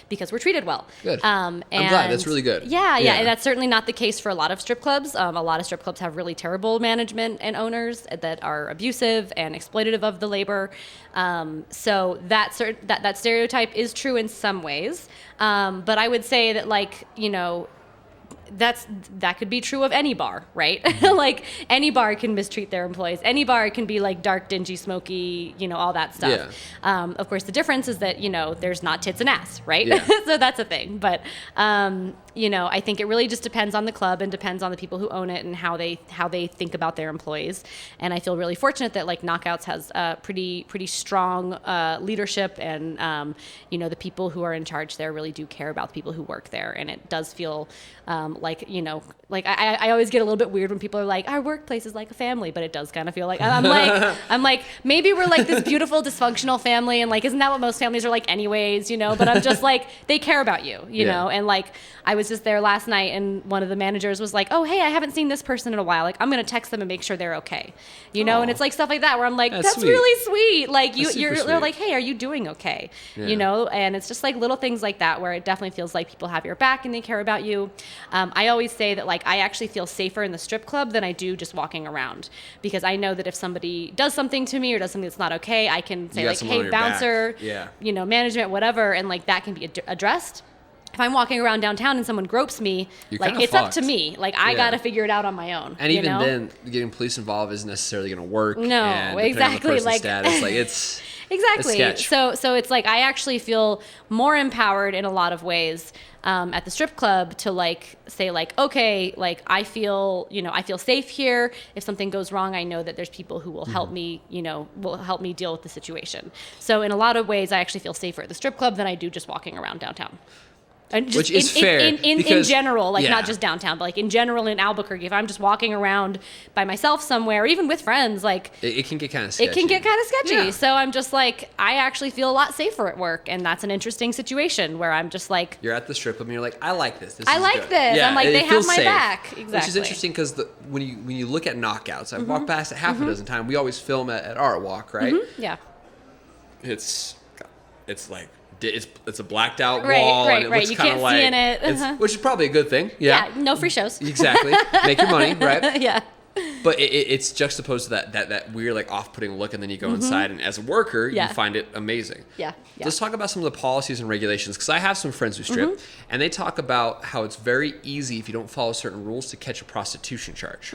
Because we're treated well. Good. I'm glad. That's really good. Yeah. And that's certainly not the case for a lot of strip clubs. A lot of strip clubs have really terrible management and owners that are abusive and exploitative of the labor. So that stereotype is true in some ways. But I would say that that could be true of any bar, right? Like any bar can mistreat their employees. Any bar can be like dark, dingy, smoky, all that stuff. Yeah. Of course, the difference is that, there's not tits and ass, right? Yeah. So that's a thing. But, I think it really just depends on the club and depends on the people who own it and how they think about their employees. And I feel really fortunate that like Knockouts has pretty strong leadership and, the people who are in charge there really do care about the people who work there. And it does feel I always get a little bit weird when people are like, our workplace is like a family, but it does kind of feel like, I'm like, maybe we're like this beautiful dysfunctional family. And like, isn't that what most families are like anyways, but I'm just like, they care about you, you know? And like, I was just there last night and one of the managers was like, oh, hey, I haven't seen this person in a while. Like, I'm going to text them and make sure they're okay. And it's like stuff like that where I'm like, that's really sweet. Like they're like, hey, are you doing okay? Yeah. And it's just like little things like that where it definitely feels like people have your back and they care about you. I always say that like I actually feel safer in the strip club than I do just walking around because I know that if somebody does something to me or does something that's not okay, I can say like, hey, bouncer, management, whatever, and like that can be addressed. If I'm walking around downtown and someone gropes me, like it's up to me. Like I got to figure it out on my own. And even then, getting police involved isn't necessarily going to work. No, and exactly. On the status, like it's exactly. A sketch. So it's like I actually feel more empowered in a lot of ways at the strip club to like say like, okay, like I feel safe here. If something goes wrong, I know that there's people who will help me, will help me deal with the situation. So in a lot of ways, I actually feel safer at the strip club than I do just walking around downtown. And just which is fair. In general, like yeah. not just downtown, but like in general in Albuquerque, if I'm just walking around by myself somewhere, or even with friends, like it can get kind of sketchy. It can get kind of sketchy. Yeah. So I'm just like, I actually feel a lot safer at work, and that's an interesting situation where I'm just like, you're at the strip club and you're like, I like this. I like this. Yeah, I'm like, they have my safe. back. Exactly. Which is interesting because when you look at knockouts, I've walked past it half a dozen times. We always film at Art Walk, right? Yeah. It's like it's a blacked out Right, wall, right, and it right. looks You kind can't of like see in it. which is probably a good thing. Yeah. No free shows. Exactly. Make your money, right? Yeah. But it's juxtaposed to that weird, like, off-putting look, and then you go inside, and as a worker, you find it amazing. Yeah. Let's talk about some of the policies and regulations, because I have some friends who strip, and they talk about how it's very easy, if you don't follow certain rules, to catch a prostitution charge.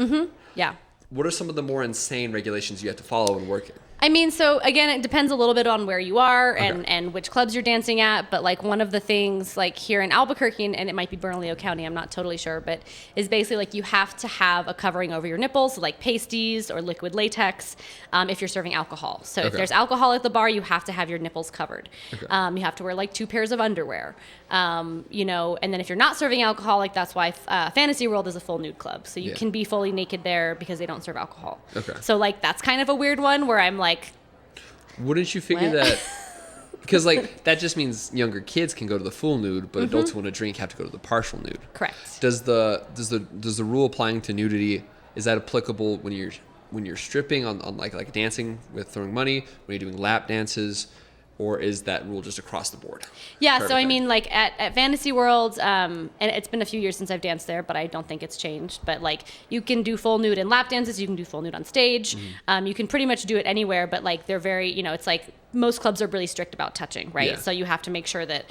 Yeah. What are some of the more insane regulations you have to follow when working? I mean, so again, it depends a little bit on where you are and which clubs you're dancing at. But like one of the things like here in Albuquerque, and it might be Bernalillo County, I'm not totally sure, but is basically like you have to have a covering over your nipples, so like pasties or liquid latex, if you're serving alcohol. So if there's alcohol at the bar, you have to have your nipples covered. You have to wear like 2 pairs of underwear. And then if you're not serving alcohol, like that's why Fantasy World is a full nude club. So you can be fully naked there because they don't serve alcohol. So like that's kind of a weird one where I'm like, wouldn't you figure that? Because like that just means younger kids can go to the full nude, but adults who want to drink have to go to the partial nude. Correct. Does the rule applying to nudity, is that applicable when you're stripping on like dancing with throwing money, when you're doing lap dances? Or is that rule just across the board? Yeah, so I mean, like at Fantasy World, and it's been a few years since I've danced there, but I don't think it's changed. But like, you can do full nude in lap dances, you can do full nude on stage, you can pretty much do it anywhere. But like, they're very, it's like most clubs are really strict about touching, right? Yeah. So you have to make sure that,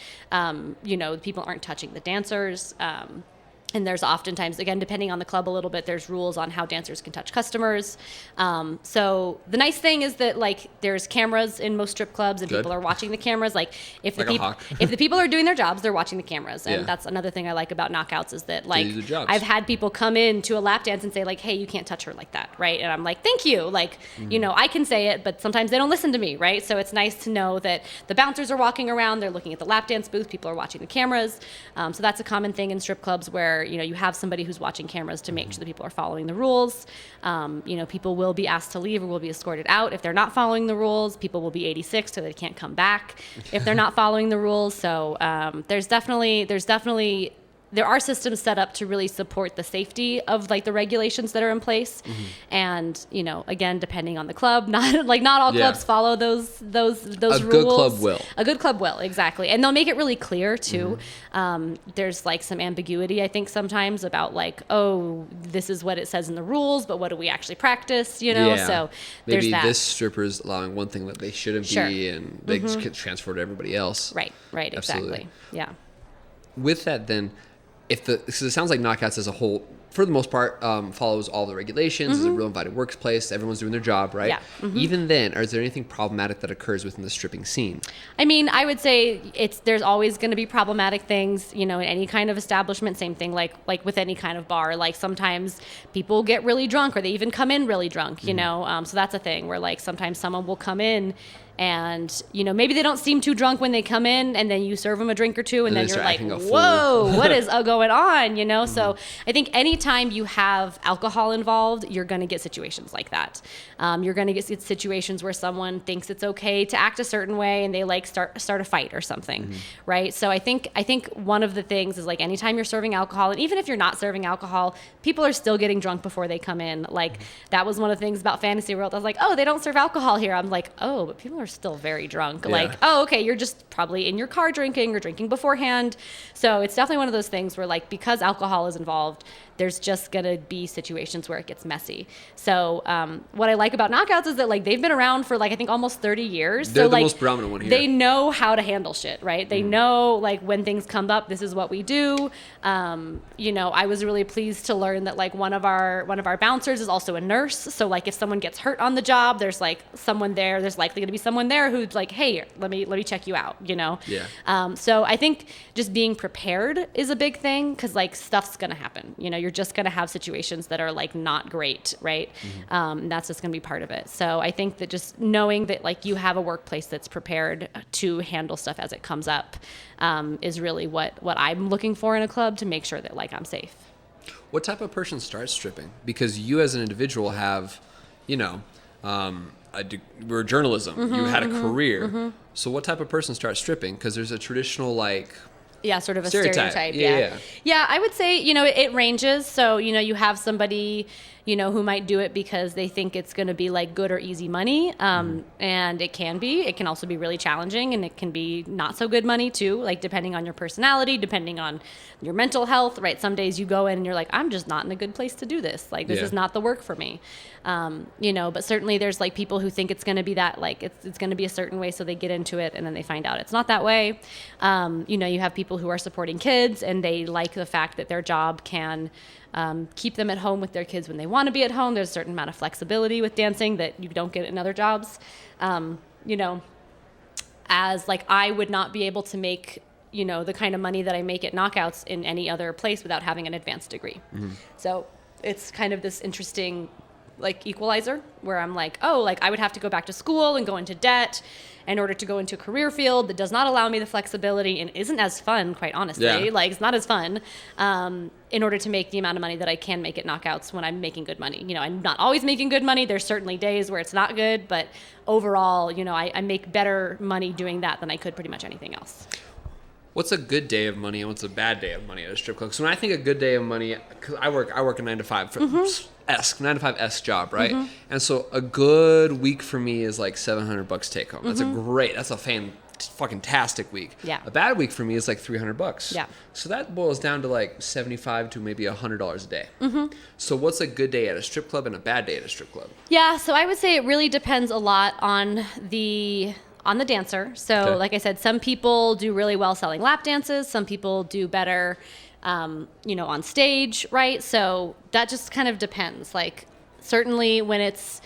people aren't touching the dancers. And there's oftentimes, again, depending on the club a little bit, there's rules on how dancers can touch customers. So the nice thing is that like there's cameras in most strip clubs and people are watching the cameras. Like if the people are doing their jobs, they're watching the cameras. And that's another thing I like about knockouts is that like I've had people come in to a lap dance and say like, hey, you can't touch her like that, right? And I'm like, thank you. Like, I can say it, but sometimes they don't listen to me, right? So it's nice to know that the bouncers are walking around, they're looking at the lap dance booth, people are watching the cameras. So that's a common thing in strip clubs where you have somebody who's watching cameras to make sure that people are following the rules. People will be asked to leave or will be escorted out if they're not following the rules. People will be 86 so they can't come back if they're not following the rules. So there are systems set up to really support the safety of like the regulations that are in place. And, again, depending on the club, not all clubs follow those rules. A good club will. A good club will, exactly. And they'll make it really clear too. There's like some ambiguity, I think, sometimes about like, oh, this is what it says in the rules, but what do we actually practice, So maybe there's that. This stripper's allowing one thing that they shouldn't be, and they just get transferred to everybody else. Right, exactly. Yeah. With that then, because it sounds like knockouts as a whole, for the most part, follows all the regulations. It's a real invited workplace. Everyone's doing their job, right? Yeah. Even then, is there anything problematic that occurs within the stripping scene? I mean, I would say there's always going to be problematic things, in any kind of establishment. Same thing, like with any kind of bar. Like sometimes people get really drunk, or they even come in really drunk. So that's a thing where like sometimes someone will come in. And, maybe they don't seem too drunk when they come in, and then you serve them a drink or two, and then you're like, whoa, what is going on, So I think anytime you have alcohol involved, you're going to get situations like that. You're going to get situations where someone thinks it's okay to act a certain way, and they like start a fight or something, right? So I think one of the things is like anytime you're serving alcohol, and even if you're not serving alcohol, people are still getting drunk before they come in. Like that was one of the things about Fantasy World. I was like, oh, they don't serve alcohol here. I'm like, oh, but people are still very drunk. Yeah. Like, oh, okay, you're just probably in your car drinking or drinking beforehand. So it's definitely one of those things where like, because alcohol is involved, there's just gonna be situations where it gets messy. So what I like about knockouts is that like they've been around for like I think almost 30 years. They're so, the like, most prominent one here. They know how to handle shit, right? They know like when things come up, this is what we do. I was really pleased to learn that like one of our bouncers is also a nurse. So like if someone gets hurt on the job, there's like someone there. There's likely going to be someone there who's like, hey, let me check you out. Yeah. So I think just being prepared is a big thing because like stuff's gonna happen. You're you're just going to have situations that are like not great, right? That's just going to be part of it. So I think that just knowing that like you have a workplace that's prepared to handle stuff as it comes up is really what I'm looking for in a club, to make sure that like I'm safe. What type of person starts stripping? Because you as an individual have, we're journalism. You had a career. So what type of person starts stripping? Because there's a traditional like... Yeah, sort of a stereotype. Yeah. Yeah, I would say, it ranges. So, you have somebody, who might do it because they think it's going to be like good or easy money. And it can be. It can also be really challenging, and it can be not so good money too, like depending on your personality, depending on your mental health, right? Some days you go in and you're like, I'm just not in a good place to do this. Like, this is not the work for me. But certainly there's like people who think it's going to be that, like it's going to be a certain way. So they get into it and then they find out it's not that way. You have people who are supporting kids and they like the fact that their job can keep them at home with their kids when they want to be at home. There's a certain amount of flexibility with dancing that you don't get in other jobs. As like I would not be able to make, the kind of money that I make at Knockouts in any other place without having an advanced degree. So it's kind of this interesting like equalizer where I'm like, oh, like I would have to go back to school and go into debt in order to go into a career field that does not allow me the flexibility and isn't as fun, quite honestly. Like it's not as fun in order to make the amount of money that I can make at Knockouts when I'm making good money. I'm not always making good money. There's certainly days where it's not good, but overall, I make better money doing that than I could pretty much anything else. What's a good day of money and what's a bad day of money at a strip club? So when I think a good day of money, cause I work a 9 to 5 9 to 5 job, right? And so a good week for me is like $700 take home. That's that's a fucking tastic week. Yeah. A bad week for me is like $300. Yeah. So that boils down to like $75 to maybe $100 a day. So what's a good day at a strip club and a bad day at a strip club? Yeah. So I would say it really depends a lot on the dancer. So like I said, some people do really well selling lap dances. Some people do better, on stage, right? So that just kind of depends. Like certainly when it's,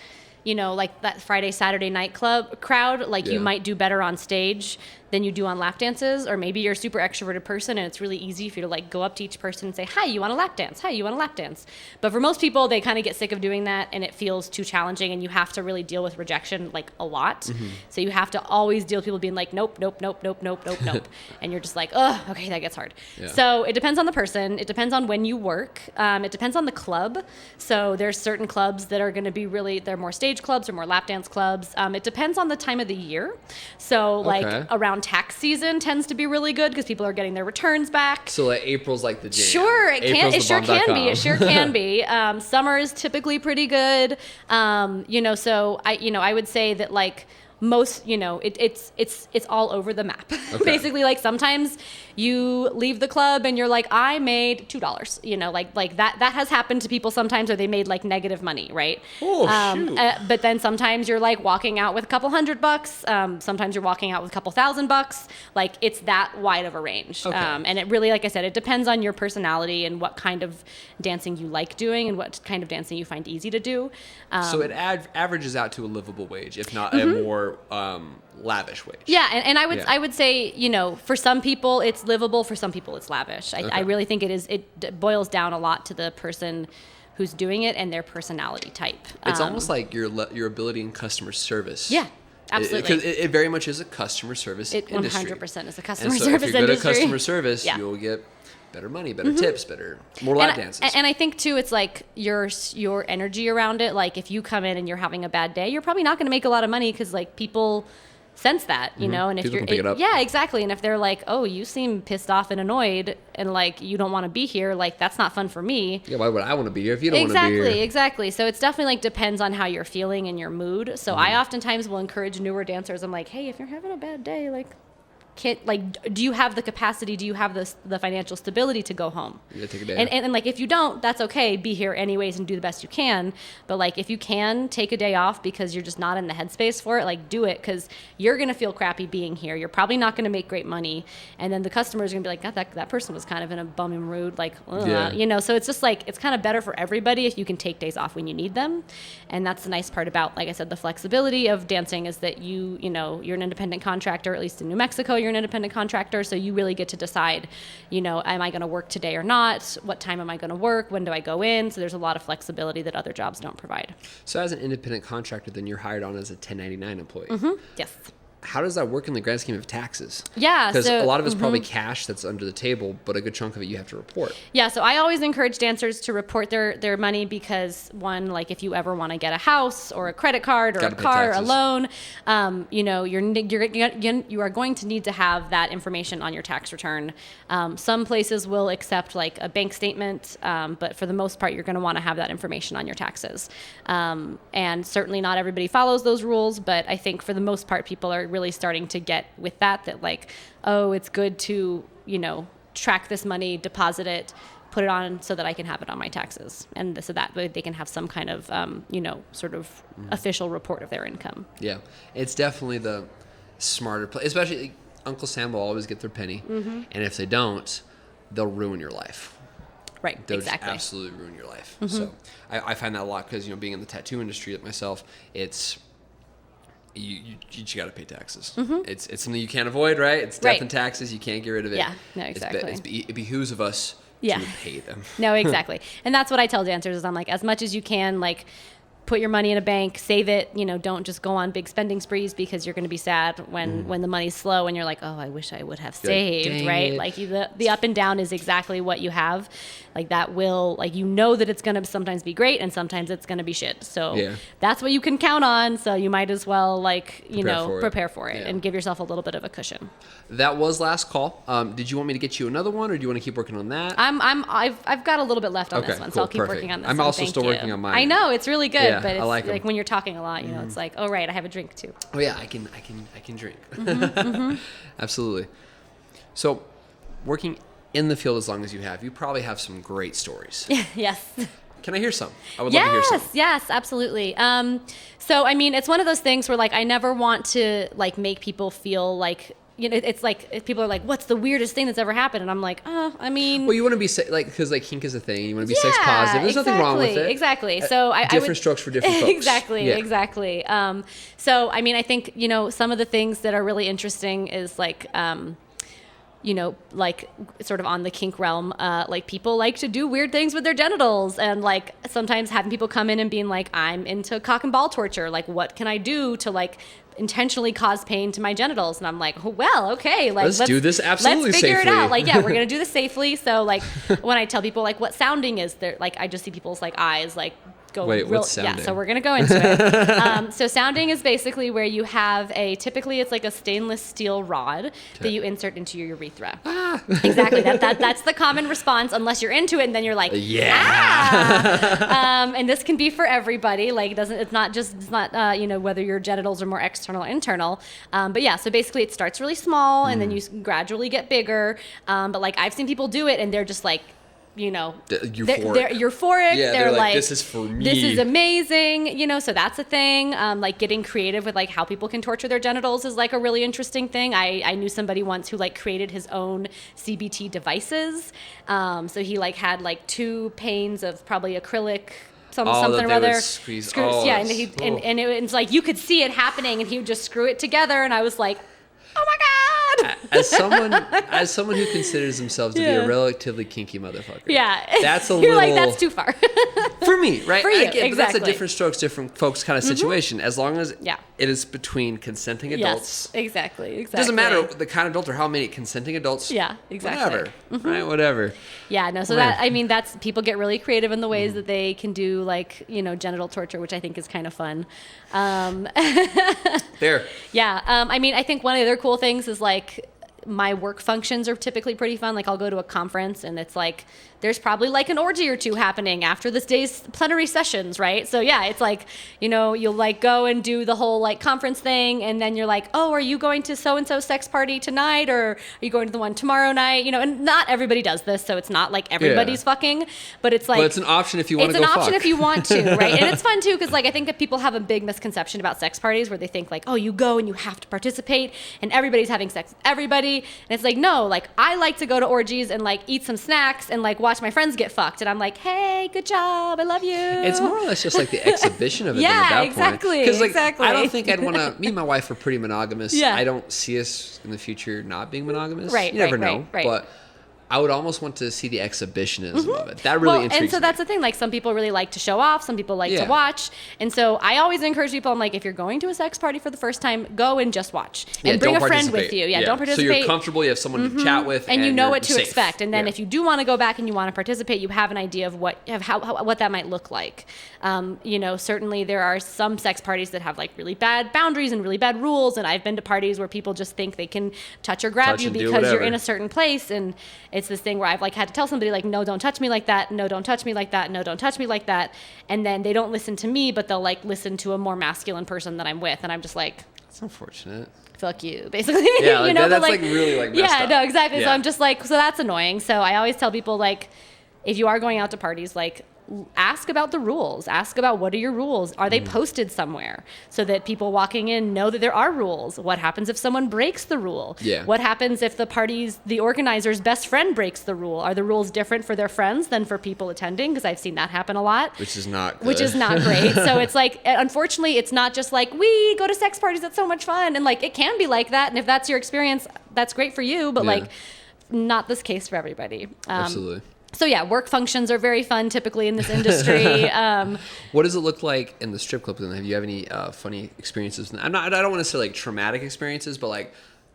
like that Friday, Saturday nightclub crowd, like you might do better on stage than you do on lap dances, or maybe you're a super extroverted person and it's really easy for you to like go up to each person and say, hi, you want a lap dance? Hi, you want a lap dance? But for most people, they kind of get sick of doing that and it feels too challenging, and you have to really deal with rejection like a lot. So you have to always deal with people being like, nope, nope, nope, nope, nope, nope, nope. And you're just like, oh, okay, that gets hard. So it depends on the person. It depends on when you work. It depends on the club. So there's certain clubs that are going to be they're more stage clubs or more lap dance clubs. It depends on the time of the year. So like around tax season tends to be really good because people are getting their returns back. So like April's like the jam. Sure, it sure can be. Summer is typically pretty good. So I would say that like most, it's all over the map. Basically, like sometimes you leave the club and you're like, I made $2. Like that has happened to people sometimes, or they made like negative money, right? But then sometimes you're like walking out with a couple $100. Sometimes you're walking out with a couple $1,000. Like it's that wide of a range. And it really, like I said, it depends on your personality and what kind of dancing you like doing and what kind of dancing you find easy to do. So it averages out to a livable wage, if not a more lavish wage. Yeah, and I would say, for some people it's livable, for some people it's lavish. I really think it boils down a lot to the person who's doing it and their personality type. It's almost like your ability in customer service. Yeah. Absolutely. Because it very much is a customer service industry. It 100% is a customer service industry. service if you're good industry. at customer service, you'll get better money, better tips, more lap dances. And I think too, it's like your energy around it. Like if you come in and you're having a bad day, you're probably not going to make a lot of money because like people sense that, and if people can pick it up. Yeah, exactly. And if they're like, oh, you seem pissed off and annoyed and like you don't want to be here, like that's not fun for me. Yeah, why would I want to be here if you don't want to be here? Exactly. So it's definitely like depends on how you're feeling and your mood. So I oftentimes will encourage newer dancers. I'm like, hey, if you're having a bad day, like do you have the capacity, do you have the financial stability to go home? You gotta take a day. And like if you don't, that's okay, be here anyways and do the best you can. But like if you can take a day off because you're just not in the headspace for it, like do it, because you're gonna feel crappy being here. You're probably not gonna make great money, and then the customer's gonna be like, God, that person was kind of in a bumming mood, like so it's just like it's kind of better for everybody if you can take days off when you need them. And that's the nice part about, like I said, the flexibility of dancing is that you're an independent contractor, at least in New Mexico you're you're an independent contractor. So you really get to decide, you know, am I going to work today or not? What time am I going to work? When do I go in? So there's a lot of flexibility that other jobs don't provide. So as an independent contractor, then you're hired on as a 1099 employee. Yes. How does that work in the grand scheme of taxes? Yeah. Because a lot of it's probably cash that's under the table, but a good chunk of it you have to report. Yeah, so I always encourage dancers to report their money because, one, like if you ever want to get a house or a credit card or a car or a loan, you know, you are going to need to have that information on your tax return. Some places will accept like a bank statement, but for the most part, you're going to want to have that information on your taxes. And certainly not everybody follows those rules, but I think for the most part, people are really starting to get with that like, oh, it's good to, you know, track this money, deposit it, put it on so that I can have it on my taxes. And so that way they can have some kind of, you know, sort of official report of their income. Yeah. It's definitely the smarter play, especially like, Uncle Sam will always get their penny. And if they don't, they'll ruin your life. Right, They'll exactly. just absolutely ruin your life. So I find that a lot because, you know, being in the tattoo industry myself, it's, you got to pay taxes. It's something you can't avoid, right? It's death and taxes. You can't get rid of it. Yeah, no, exactly. It behooves of us to pay them. No, exactly. And that's what I tell dancers is I'm like, as much as you can, like, put your money in a bank, save it, you know, don't just go on big spending sprees because you're going to be sad when the money's slow and you're like, oh, I wish I would have saved, right? Like the up and down is exactly what you have. Like that will, like, you know that it's going to sometimes be great and sometimes it's going to be shit. So that's what you can count on. So you might as well, like, you prepare for it and give yourself a little bit of a cushion. That was last call. Did you want me to get you another one or do you want to keep working on that? I've got a little bit left on this one, so I'll keep working on this one. I'm also still working on mine. I know, it's really good. Yeah, but it's like when you're talking a lot, you know, it's like, oh right, I have a drink too. Oh yeah, I can drink. Absolutely. So, working in the field as long as you have, you probably have some great stories. Yes. Can I hear some? I would love to hear some. Yes, absolutely. So I mean, it's one of those things where like I never want to like make people feel like, you know, it's like if people are like, "What's the weirdest thing that's ever happened?" And I'm like, I mean, well, you want to be like, because like kink is a thing. You want to be sex positive. There's nothing wrong with it. Exactly. So different strokes for different folks. Exactly. So I mean, I think, you know, some of the things that are really interesting is like, you know, like sort of on the kink realm, like people like to do weird things with their genitals, and like sometimes having people come in and being like, I'm into cock and ball torture. Like, what can I do to like intentionally cause pain to my genitals? And I'm like, oh, well, okay, like let's do this absolutely let's figure safely. it out. Like, yeah, we're gonna do this safely. So like when I tell people like what sounding is, there, like I just see people's like eyes like go. Wait, what's sounding? Yeah, so we're gonna go into it. So sounding is basically where you have typically it's like a stainless steel rod that you insert into your urethra. Exactly. That's the common response unless you're into it, and then you're like, and this can be for everybody. Like it's not you know, whether your genitals are more external or internal. But yeah, so basically it starts really small and then you gradually get bigger. But like I've seen people do it and they're just like, you know, they're euphoric. Yeah, they're like, this is for me. This is amazing. You know, so that's a thing. Like getting creative with like how people can torture their genitals is like a really interesting thing. I knew somebody once who like created his own CBT devices. So he like had like 2 panes of probably acrylic something or other. Screws, and it's like you could see it happening, and he would just screw it together, and I was like, oh my god. As someone who considers themselves to be a relatively kinky motherfucker. Yeah. That's a You're little like, that's too far. For me, right? For you, Again, exactly. But that's a different strokes, different folks kind of situation. As long as it is between consenting adults. Yes, exactly. It doesn't matter the kind of adult or how many consenting adults. Yeah, exactly. Whatever, right? Whatever. Yeah, no, so that's people get really creative in the ways that they can do, like, you know, genital torture, which I think is kind of fun. There. Yeah, I mean, I think one of the other cool things is like my work functions are typically pretty fun. Like I'll go to a conference and it's like there's probably like an orgy or 2 happening after this day's plenary sessions, right? So yeah, it's like, you know, you'll like go and do the whole like conference thing, and then you're like, oh, are you going to so-and-so sex party tonight, or are you going to the one tomorrow night? You know, and not everybody does this, so it's not like everybody's fucking, but it's like, but it's an option if you want to go fuck. It's an option if you want to, right? And it's fun too, because like I think that people have a big misconception about sex parties where they think like, oh, you go and you have to participate and everybody's having sex with everybody, and it's like, no, like I like to go to orgies and like eat some snacks and like watch watch my friends get fucked, and I'm like, hey, good job, I love you. It's more or less just like the exhibition of it. Yeah, at that exactly. Because like, exactly. I don't think I'd want to. Me and my wife are pretty monogamous. Yeah. I don't see us in the future not being monogamous. Right, You never right, know. right. But I would almost want to see the exhibitionism of it. That really intrigues me. And so that's the thing. Like, some people really like to show off. Some people like to watch. And so I always encourage people, I'm like, if you're going to a sex party for the first time, go and just watch. And bring a friend with you. Yeah, don't participate. So you're comfortable, you have someone to chat with. And you know what to safe. expect. And then if you do want to go back and you want to participate, you have an idea of what that might look like. Certainly there are some sex parties that have like really bad boundaries and really bad rules. And I've been to parties where people just think they can touch or grab you because you're in a certain place. And it's this thing where I've like had to tell somebody like, no, don't touch me like that. No, don't touch me like that. No, don't touch me like that. And then they don't listen to me, but they'll like listen to a more masculine person that I'm with. And I'm just like, that's unfortunate. Fuck you, basically. Yeah, like that's like really like messed up. No, exactly. Yeah. So I'm just like, so that's annoying. So I always tell people like, if you are going out to parties, like ask about the rules. Ask about what are your rules? Are they posted somewhere so that people walking in know that there are rules? What happens if someone breaks the rule? Yeah. What happens if the organizer's best friend breaks the rule? Are the rules different for their friends than for people attending? Because I've seen that happen a lot. Which is not good. Which is not great. So it's like, unfortunately, it's not just like, we go to sex parties, that's so much fun. And like, it can be like that. And if that's your experience, that's great for you. But like, not this case for everybody. Absolutely. So yeah, work functions are very fun typically in this industry. What does it look like in the strip club then? Have you any funny experiences? I don't want to say like traumatic experiences, but like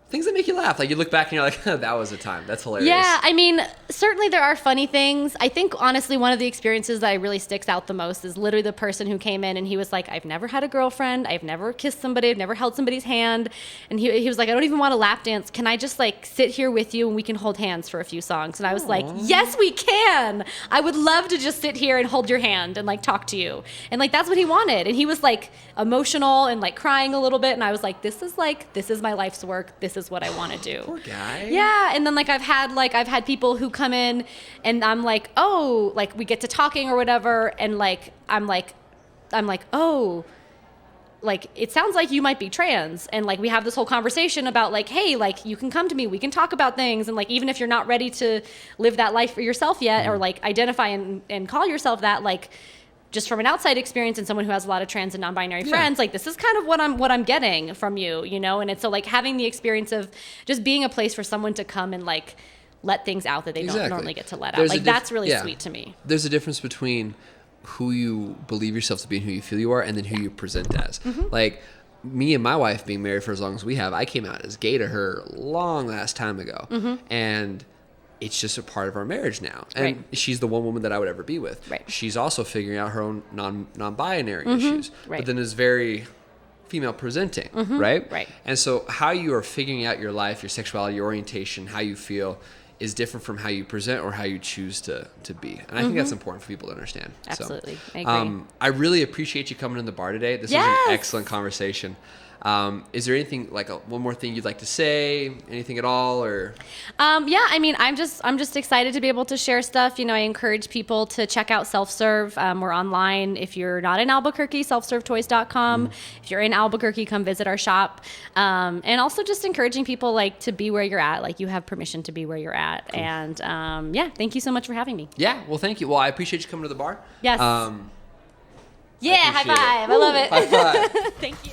things that make you laugh. Like you look back and you're like, that was a time. That's hilarious. Yeah, I mean, certainly there are funny things. I think honestly, one of the experiences that really sticks out the most is literally the person who came in and he was like, I've never had a girlfriend. I've never kissed somebody. I've never held somebody's hand. And he was like, I don't even want to lap dance. Can I just like sit here with you and we can hold hands for a few songs? And I was like, yes, we can. I would love to just sit here and hold your hand and like talk to you. And like, that's what he wanted. And he was like emotional and like crying a little bit. And I was like, this is my life's work. This is what I want to do. Poor guy. Yeah. And then like I've had people who come in and I'm like, oh, like we get to talking or whatever. And like, I'm like, oh, like it sounds like you might be trans. And like we have this whole conversation about like, hey, like you can come to me, we can talk about things. And like, even if you're not ready to live that life for yourself yet, or like identify and call yourself that, like, just from an outside experience and someone who has a lot of trans and non-binary friends, like this is kind of what I'm getting from you, And it's so like having the experience of just being a place for someone to come and like let things out that they don't normally get to let out. Like that's really sweet to me. There's a difference between who you believe yourself to be and who you feel you are, and then who you present as. Like me and my wife being married for as long as we have, I came out as gay to her long last time ago, and it's just a part of our marriage now. And she's the one woman that I would ever be with. Right. She's also figuring out her own non-binary issues, but then is very female presenting, right? Right. And so how you are figuring out your life, your sexuality, your orientation, how you feel is different from how you present or how you choose to be. And I think that's important for people to understand. Absolutely. So, I agree. I really appreciate you coming in the bar today. This was an excellent conversation. Is there anything like one more thing you'd like to say? Anything at all, or? Yeah, I mean, I'm just excited to be able to share stuff. I encourage people to check out Self-Serve. We're online. If you're not in Albuquerque, selfservetoys.com. If you're in Albuquerque, come visit our shop. And also just encouraging people like to be where you're at. Like you have permission to be where you're at. Cool. And yeah, thank you so much for having me. Yeah, well, thank you. Well, I appreciate you coming to the bar. Yes. Yeah, high five. I love it. High five. Thank you.